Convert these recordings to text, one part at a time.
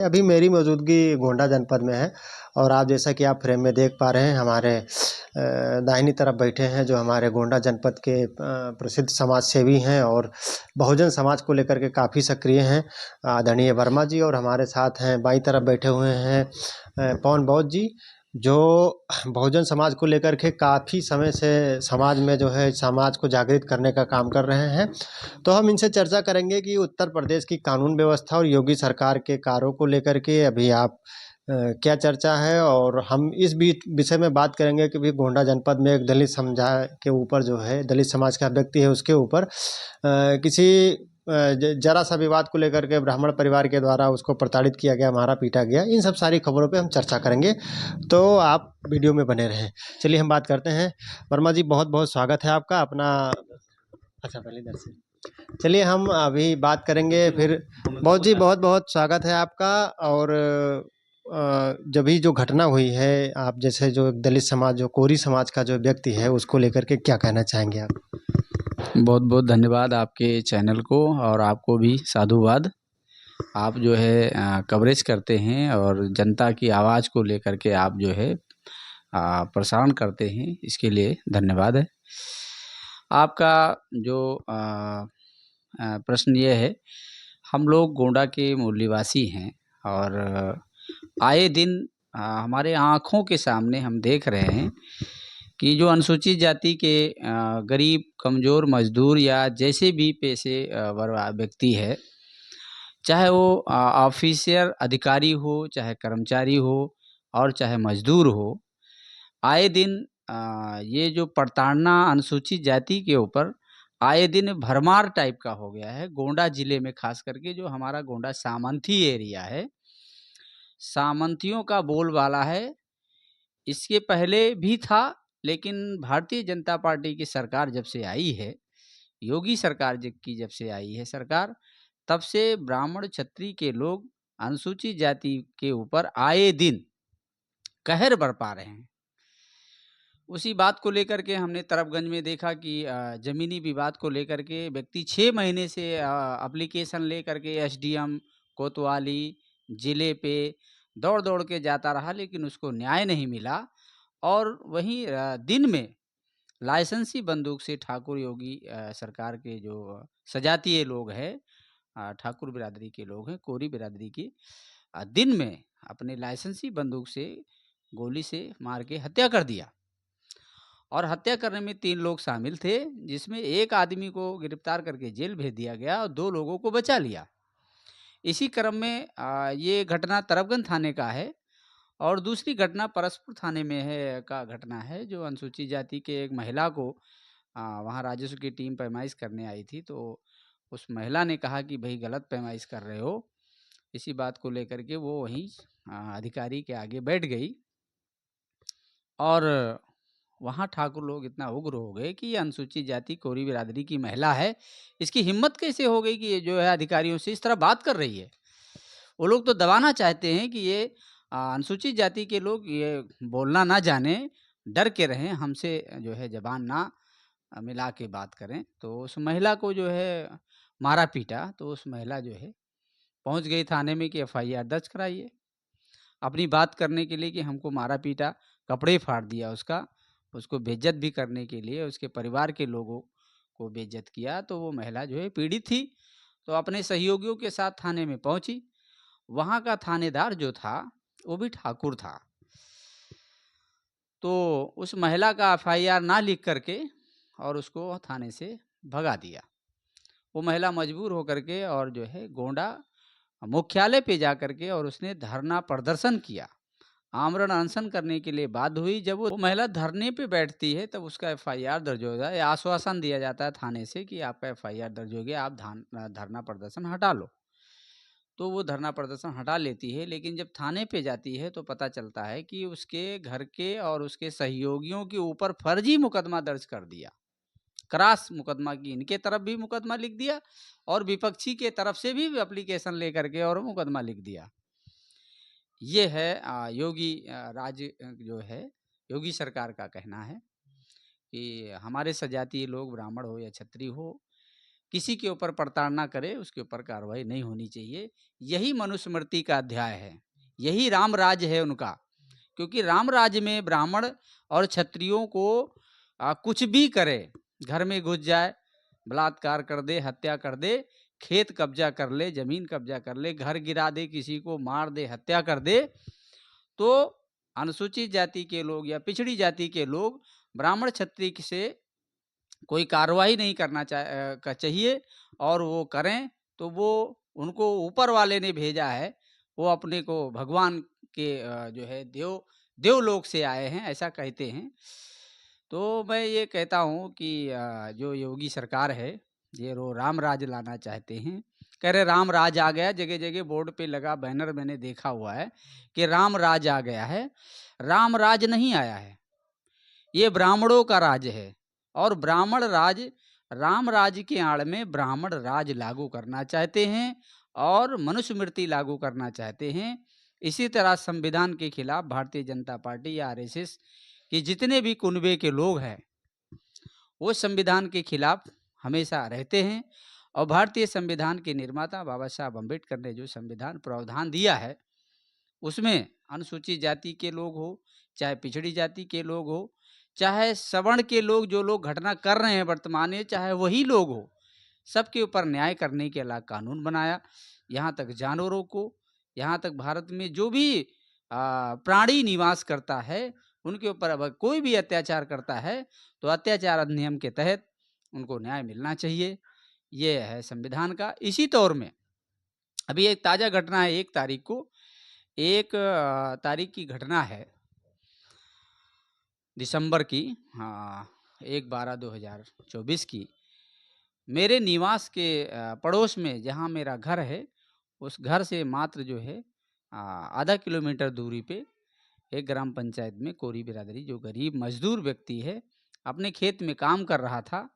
अभी मेरी मौजूदगी गोंडा जनपद में है और आप जैसा कि आप फ्रेम में देख पा रहे हैं हमारे दाहिनी तरफ बैठे हैं जो हमारे गोंडा जनपद के प्रसिद्ध समाज सेवी हैं और बहुजन समाज को लेकर के काफ़ी सक्रिय हैं आदरणीय वर्मा जी। और हमारे साथ हैं बाईं तरफ बैठे हुए हैं पवन बौद्ध जी, जो बहुजन समाज को लेकर के काफ़ी समय से समाज में जो है समाज को जागृत करने का काम कर रहे हैं। तो हम इनसे चर्चा करेंगे कि उत्तर प्रदेश की कानून व्यवस्था और योगी सरकार के कार्यों को लेकर के अभी आप क्या चर्चा है, और हम इस बीच विषय में बात करेंगे कि भी गोंडा जनपद में एक दलित समुदाय के ऊपर जो है दलित समाज का व्यक्ति है उसके ऊपर किसी जरा सा विवाद को लेकर के ब्राह्मण परिवार के द्वारा उसको प्रताड़ित किया गया, मारा पीटा गया। इन सब सारी खबरों पे हम चर्चा करेंगे, तो आप वीडियो में बने रहें। चलिए हम बात करते हैं। वर्मा जी, बहुत बहुत स्वागत है आपका। अपना अच्छा, पहले इधर से चलिए हम अभी बात करेंगे फिर। बहुत जी, बहुत बहुत स्वागत है आपका। और जब भी जो घटना हुई है, आप जैसे जो दलित समाज, जो कोरी समाज का जो व्यक्ति है, उसको लेकर के क्या कहना चाहेंगे आप? बहुत बहुत धन्यवाद आपके चैनल को, और आपको भी साधुवाद। आप जो है कवरेज करते हैं और जनता की आवाज़ को लेकर के आप जो है प्रसारण करते हैं, इसके लिए धन्यवाद है। आपका जो प्रश्न ये है, हम लोग गोंडा के मूल निवासी हैं और आए दिन हमारे आँखों के सामने हम देख रहे हैं कि जो अनुसूचित जाति के गरीब, कमज़ोर, मजदूर या जैसे भी पेशे व्यक्ति है, चाहे वो ऑफिसर अधिकारी हो, चाहे कर्मचारी हो और चाहे मजदूर हो, आए दिन ये जो प्रताड़ना अनुसूचित जाति के ऊपर आए दिन भरमार टाइप का हो गया है। गोंडा जिले में खास करके जो हमारा गोंडा सामंती एरिया है, सामंतियों का बोलबाला है। इसके पहले भी था, लेकिन भारतीय जनता पार्टी की सरकार जब से आई है, योगी सरकार की जब से आई है सरकार, तब से ब्राह्मण क्षत्रिय के लोग अनुसूचित जाति के ऊपर आए दिन कहर बरपा रहे हैं। उसी बात को लेकर के हमने तरफगंज में देखा कि ज़मीनी विवाद को लेकर के व्यक्ति 6 महीने से एप्लीकेशन लेकर के एसडीएम कोतवाली जिले पे दौड़ दौड़ के जाता रहा, लेकिन उसको न्याय नहीं मिला। और वहीं दिन में लाइसेंसी बंदूक से ठाकुर योगी सरकार के जो सजातीय लोग हैं, ठाकुर बिरादरी के लोग हैं, कोरी बिरादरी के, दिन में अपने लाइसेंसी बंदूक से गोली से मार के हत्या कर दिया। और हत्या करने में 3 लोग शामिल थे, जिसमें एक आदमी को गिरफ्तार करके जेल भेज दिया गया और 2 लोगों को बचा लिया। इसी क्रम में ये घटना तरफगंज थाने का है, और दूसरी घटना परसपुर थाने में है का घटना है, जो अनुसूचित जाति के एक महिला को वहाँ राजस्व की टीम पैमाइश करने आई थी, तो उस महिला ने कहा कि भाई गलत पैमाइश कर रहे हो। इसी बात को लेकर के वो वहीं अधिकारी के आगे बैठ गई, और वहाँ ठाकुर लोग इतना उग्र हो गए कि ये अनुसूचित जाति कोरी बिरादरी की महिला है, इसकी हिम्मत कैसे हो गई कि ये जो है अधिकारियों से इस तरह बात कर रही है। वो लोग तो दबाना चाहते हैं कि ये अनुसूचित जाति के लोग ये बोलना ना जाने, डर के रहें, हमसे जो है ज़बान ना मिला के बात करें। तो उस महिला को जो है मारा पीटा, तो उस महिला जो है पहुँच गई थाने में कि एफआईआर दर्ज कराइए। अपनी बात करने के लिए कि हमको मारा पीटा, कपड़े फाड़ दिया उसका, उसको बेइज्जत भी करने के लिए उसके परिवार के लोगों को बेइज्जत किया, तो वो महिला जो है पीड़ित थी, तो अपने सहयोगियों के साथ थाने में पहुंची। वहाँ का थानेदार जो था वो भी ठाकुर था, तो उस महिला का एफआईआर ना लिख करके और उसको थाने से भगा दिया। वो महिला मजबूर होकर के और जो है गोंडा मुख्यालय पे जा करके और उसने धरना प्रदर्शन किया, आमरण अनशन करने के लिए बाध्य हुई। जब वो महिला धरने पे बैठती है तब उसका एफआईआर दर्ज हो जाए, आश्वासन दिया जाता है थाने से कि आपका एफआईआर दर्ज हो गया, आप धरना प्रदर्शन हटा लो। तो वो धरना प्रदर्शन हटा लेती है, लेकिन जब थाने पे जाती है तो पता चलता है कि उसके घर के और उसके सहयोगियों के ऊपर फर्जी मुकदमा दर्ज कर दिया, क्रॉस मुकदमा की इनके तरफ भी मुकदमा लिख दिया और विपक्षी के तरफ से भी एप्लीकेशन लेकर के और मुकदमा लिख दिया। ये है योगी जो है योगी सरकार का कहना है कि हमारे सजातीय लोग ब्राह्मण हो या क्षत्रिय हो, किसी के ऊपर प्रताड़ना करे उसके ऊपर कार्रवाई नहीं होनी चाहिए। यही मनुस्मृति का अध्याय है, यही राम राज्य है उनका। क्योंकि राम राज्य में ब्राह्मण और क्षत्रियों को कुछ भी करे, घर में घुस जाए, बलात्कार कर दे, हत्या कर दे, खेत कब्जा कर ले, जमीन कब्जा कर ले, घर गिरा दे, किसी को मार दे, हत्या कर दे, तो अनुसूचित जाति के लोग या पिछड़ी जाति के लोग ब्राह्मण क्षत्रिय से कोई कार्रवाई नहीं करना चाहिए, और वो करें तो वो उनको ऊपर वाले ने भेजा है, वो अपने को भगवान के जो है देवलोक से आए हैं, ऐसा कहते हैं। तो मैं ये कहता हूँ कि जो योगी सरकार है ये राम राज लाना चाहते हैं। कह रहे राम राज आ गया, जगह जगह बोर्ड पे लगा बैनर मैंने देखा हुआ है कि राम राज आ गया है। राम राज नहीं आया है, ये ब्राह्मणों का राज है, और ब्राह्मण राज राम राज के आड़ में ब्राह्मण राज लागू करना चाहते हैं और मनुस्मृति लागू करना चाहते हैं। इसी तरह संविधान के खिलाफ भारतीय जनता पार्टी या आरएसएस के जितने भी कुनबे के लोग हैं वो संविधान के खिलाफ हमेशा रहते हैं। और भारतीय संविधान के निर्माता बाबा साहब अम्बेडकर ने जो संविधान प्रावधान दिया है उसमें अनुसूचित जाति के लोग हो, चाहे पिछड़ी जाति के लोग हो, चाहे सवर्ण के लोग, जो लोग घटना कर रहे हैं वर्तमान में, चाहे वही लोग हो, सबके ऊपर न्याय करने के अलग कानून बनाया। यहाँ तक जानवरों को, यहाँ तक भारत में जो भी प्राणी निवास करता है उनके ऊपर अब कोई भी अत्याचार करता है तो अत्याचार अधिनियम के तहत उनको न्याय मिलना चाहिए। ये है संविधान का। इसी तौर में अभी एक ताज़ा घटना है, 1 तारीख की घटना है दिसंबर की, 1/12/2024 की। मेरे निवास के पड़ोस में जहाँ मेरा घर है, उस घर से मात्र जो है आधा किलोमीटर दूरी पे एक ग्राम पंचायत में कोरी बिरादरी, जो गरीब मजदूर व्यक्ति है, अपने खेत में काम कर रहा था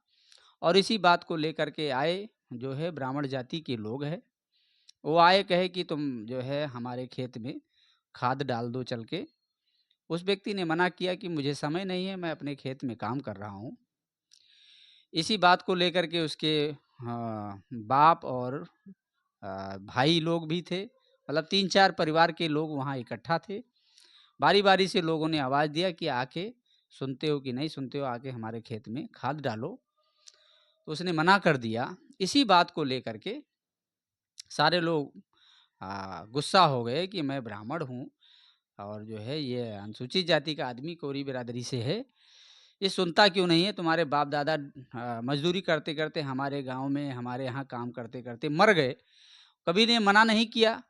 और इसी बात को लेकर के आए जो है ब्राह्मण जाति के लोग हैं। वो आए, कहे कि तुम जो है हमारे खेत में खाद डाल दो चल के। उस व्यक्ति ने मना किया कि मुझे समय नहीं है, मैं अपने खेत में काम कर रहा हूँ। इसी बात को लेकर के उसके बाप और भाई लोग भी थे, मतलब 3-4 परिवार के लोग वहाँ इकट्ठा थे। बारी बारी से लोगों ने आवाज़ दिया कि आके सुनते हो कि नहीं सुनते हो, आके हमारे खेत में खाद डालो। तो उसने मना कर दिया। इसी बात को लेकर के सारे लोग गुस्सा हो गए कि मैं ब्राह्मण हूँ और जो है ये अनुसूचित जाति का आदमी कोरी बिरादरी से है, ये सुनता क्यों नहीं है? तुम्हारे बाप दादा मजदूरी करते करते हमारे गांव में हमारे यहाँ काम करते करते मर गए, कभी ने मना नहीं किया,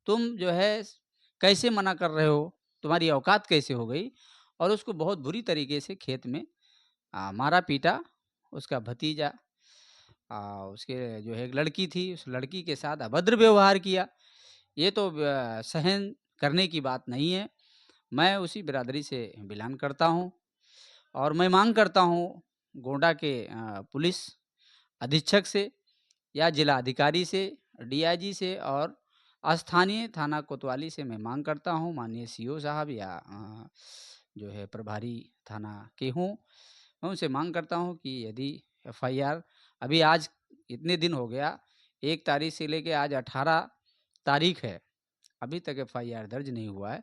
तुम जो है कैसे मना कर रहे हो? तुम्हारी औकात कैसे हो गई? और उसको बहुत बुरी तरीके से खेत में मारा पीटा। उसका भतीजा, उसके जो है एक लड़की थी, उस लड़की के साथ अभद्र व्यवहार किया। ये तो सहन करने की बात नहीं है। मैं उसी बिरादरी से बिलोंग करता हूँ और मैं मांग करता हूँ गोंडा के पुलिस अधीक्षक से या जिला अधिकारी से, डीआईजी से और स्थानीय थाना कोतवाली से मैं मांग करता हूँ, माननीय सीओ साहब या जो है प्रभारी थाना के हों, मैं उनसे मांग करता हूँ कि यदि एफआईआर, अभी आज इतने दिन हो गया, 1 तारीख से लेके आज 18 तारीख है, अभी तक एफआईआर दर्ज नहीं हुआ है।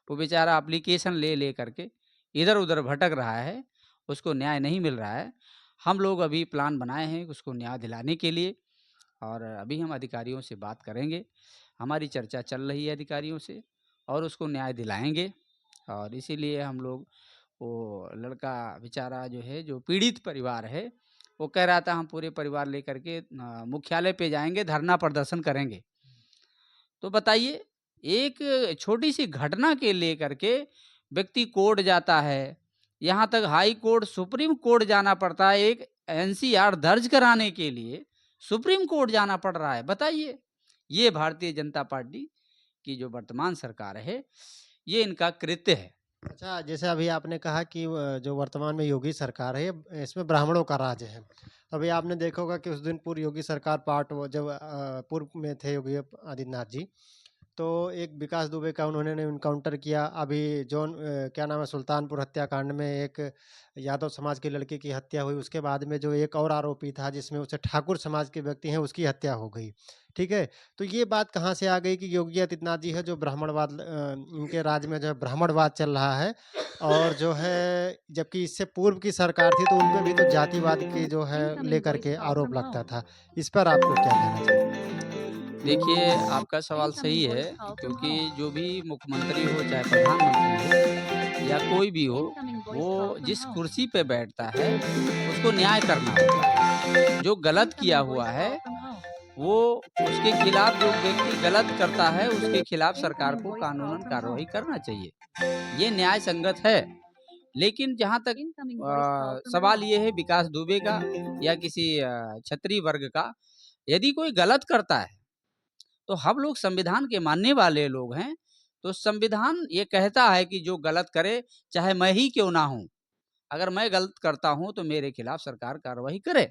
वो बेचारा एप्लीकेशन ले करके इधर उधर भटक रहा है, उसको न्याय नहीं मिल रहा है। हम लोग अभी प्लान बनाए हैं उसको न्याय दिलाने के लिए और अभी हम अधिकारियों से बात करेंगे। हमारी चर्चा चल रही है अधिकारियों से और उसको न्याय दिलाएंगे। और इसीलिए हम लोग, वो लड़का बेचारा जो है, जो पीड़ित परिवार है, वो कह रहा था हम पूरे परिवार लेकर के मुख्यालय पे जाएंगे, धरना प्रदर्शन करेंगे। तो बताइए, एक छोटी सी घटना के लेकर के व्यक्ति कोर्ट जाता है, यहाँ तक हाई कोर्ट, सुप्रीम कोर्ट जाना पड़ता है, एक एनसीआर दर्ज कराने के लिए सुप्रीम कोर्ट जाना पड़ रहा है। बताइए, ये भारतीय जनता पार्टी की जो वर्तमान सरकार है, ये इनका कृत्य है। अच्छा, जैसे अभी आपने कहा कि जो वर्तमान में योगी सरकार है, इसमें ब्राह्मणों का राज है। तो अभी आपने देखा होगा कि उस दिन पूर्व योगी सरकार पार्ट वो जब पूर्व में थे योगी आदित्यनाथ जी, तो एक विकास दुबे का उन्होंने एनकाउंटर किया। अभी क्या नाम है, सुल्तानपुर हत्याकांड में एक यादव समाज के लड़के की हत्या हुई। उसके बाद में जो एक और आरोपी था जिसमें उसे ठाकुर समाज के व्यक्ति हैं, उसकी हत्या हो गई। ठीक है? तो ये बात कहाँ से आ गई कि योगी आदित्यनाथ जी है जो इनके राज्य में जो है ब्राह्मणवाद चल रहा है, और जो है जबकि इससे पूर्व की सरकार थी तो उनपे भी तो जातिवाद की जो है लेकर के आरोप लगता था। इस पर आपको क्या कहना चाहिए? देखिए, आपका सवाल सही है क्योंकि जो भी मुख्यमंत्री हो चाहे प्रधानमंत्री हो या कोई भी हो, वो जिस कुर्सी पे बैठता है उसको न्याय करना होता है। जो गलत किया हुआ है वो उसके खिलाफ, जो व्यक्ति गलत करता है उसके खिलाफ सरकार को कानूनन कार्रवाई करना चाहिए। ये न्याय संगत है। लेकिन जहाँ तक सवाल ये है विकास दुबे का या किसी क्षत्रिय वर्ग का, यदि कोई गलत करता है तो हम लोग संविधान के मानने वाले लोग हैं, तो संविधान ये कहता है कि जो गलत करे, चाहे मैं ही क्यों ना हूँ, अगर मैं गलत करता हूँ तो मेरे खिलाफ सरकार कार्रवाई करे।